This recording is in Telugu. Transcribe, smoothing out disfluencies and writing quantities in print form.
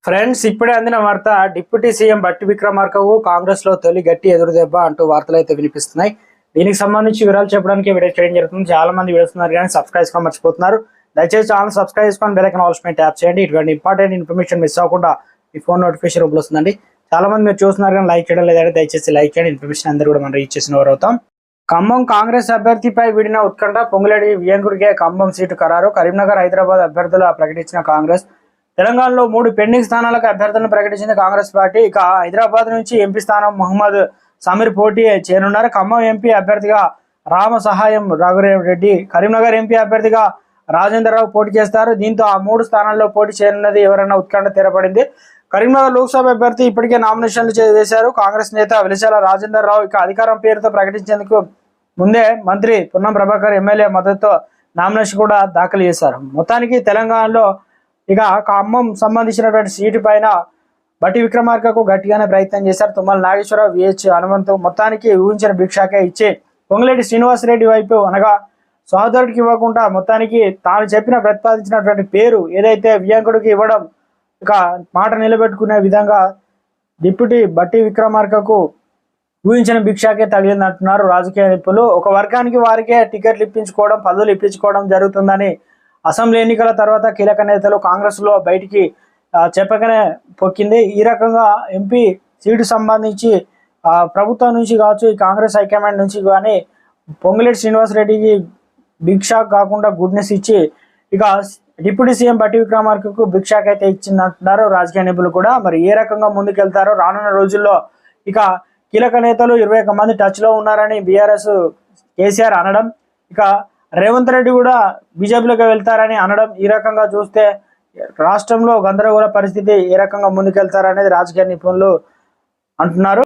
ఫ్రెండ్స్, ఇప్పుడే అందిన వార్త. డిప్యూటీ సీఎం బట్టి విక్రమార్కకు కాంగ్రెస్ లో తొలి గట్టి ఎదురుదెబ్బ అంటూ వార్తలు అయితే వినిపిస్తున్నాయి. దీనికి సంబంధించి వివరాలు చెప్పడానికి వీడియో చేయడం జరుగుతుంది. చాలా మంది వీడియోస్తున్నారు కానీ సబ్స్క్రైబ్ చేసుకోవడం మర్చిపోతున్నారు. దయచేసి ఛానల్ సబ్స్క్రైబ్ చేసుకొని బెల్ ఐకాన్ ఆల్ పైన ట్యాప్ చేయండి. ఇటువంటి ఇంపార్టెంట్ ఇన్ఫర్మేషన్ మిస్ అవ్వకుండా మీ ఫోన్ నోటిఫికేషన్ రూపంలో వస్తుందండి. చాలా మంది మీరు చూస్తున్నారు కానీ లైక్ చేయడం లేదంటే దయచేసి లైక్ చేయండి. ఇన్ఫర్మేషన్ అందరూ కూడా మనం రీచ్ చేసిన వారు అవుతాం. ఖమ్మం కాంగ్రెస్ అభ్యర్థిపై విడిన ఉత్కంఠ. పొంగులేడి వియంకుడికే ఖమ్మం సీటు ఖరారు. కరీంనగర్, హైదరాబాద్ అభ్యర్థుల ప్రకటించిన కాంగ్రెస్. తెలంగాణలో 3 పెండింగ్ స్థానాలకు అభ్యర్థులను ప్రకటించింది కాంగ్రెస్ పార్టీ. ఇక హైదరాబాద్ నుంచి ఎంపీ స్థానం మహమ్మద్ సమీర్ పోటీ చేయనున్నారు. ఖమ్మం ఎంపీ అభ్యర్థిగా రామ సహాయం రఘురెడ్డి, కరీంనగర్ ఎంపీ అభ్యర్థిగా రాజేంద్రరావు పోటీ చేస్తారు. దీంతో ఆ 3 స్థానాల్లో పోటీ చేయనున్నది ఎవరన్నా ఉత్కంఠ తెరపడింది. కరీంనగర్ లోక్సభ అభ్యర్థి ఇప్పటికే నామినేషన్లు వేశారు. కాంగ్రెస్ నేత వెలిశాల రాజేంద్రరావు ఇక అధికారం పేరుతో ప్రకటించేందుకు ముందే మంత్రి పొన్నం ప్రభాకర్ ఎమ్మెల్యే మద్దతుతో నామినేషన్ కూడా దాఖలు చేశారు. మొత్తానికి తెలంగాణలో ఇక ఖమ్మం సంబంధించినటువంటి సీటు పైన బట్టి విక్రమార్కకు గట్టిగానే ప్రయత్నం చేశారు. తుమ్మల నాగేశ్వరరావు, విహెచ్ హనుమంతు మొత్తానికి ఊహించిన భిక్షాకే ఇచ్చి పొంగులేటి శ్రీనివాసరెడ్డి వైపు అనగా సహోదరుడికి ఇవ్వకుండా మొత్తానికి తాను ప్రతిపాదించినటువంటి పేరు ఏదైతే వియంకుడికి ఇవ్వడం ఇక మాట నిలబెట్టుకునే విధంగా డిప్యూటీ బట్టి విక్రమార్కకు ఊహించిన భిక్షాకే తగిలిందంటున్నారు రాజకీయ నిపుణులు. ఒక వర్గానికి వారికే టికెట్లు ఇప్పించుకోవడం, పదవులు ఇప్పించుకోవడం జరుగుతుందని అసెంబ్లీ ఎన్నికల తర్వాత కీలక నేతలు కాంగ్రెస్ లో బయటికి చెప్పకనే పొక్కింది. ఈ రకంగా ఎంపీ సీటు సంబంధించి ప్రభుత్వం నుంచి కావచ్చు, ఈ కాంగ్రెస్ హైకమాండ్ నుంచి కానీ పొంగులేటి శ్రీనివాసరెడ్డికి బిగ్ షాక్ కాకుండా గుడ్నెస్ ఇచ్చి ఇక డిప్యూటీ సీఎం బట్టి విక్రమార్కకు బిగ్ షాక్ అయితే ఇచ్చిందంటున్నారు రాజకీయ నిపుణులు కూడా. మరి ఏ రకంగా ముందుకెళ్తారో రానున్న రోజుల్లో ఇక కీలక నేతలు 21 మంది టచ్ లో ఉన్నారని బీఆర్ఎస్ కేసీఆర్ అనడం, ఇక రేవంత్ రెడ్డి కూడా బీజేపీలోకి వెళ్తారని అనడం, ఈ రకంగా చూస్తే రాష్ట్రంలో గందరగోళ పరిస్థితి ఏ రకంగా ముందుకెళ్తారనేది రాజకీయ నిపుణులు అంటున్నారు.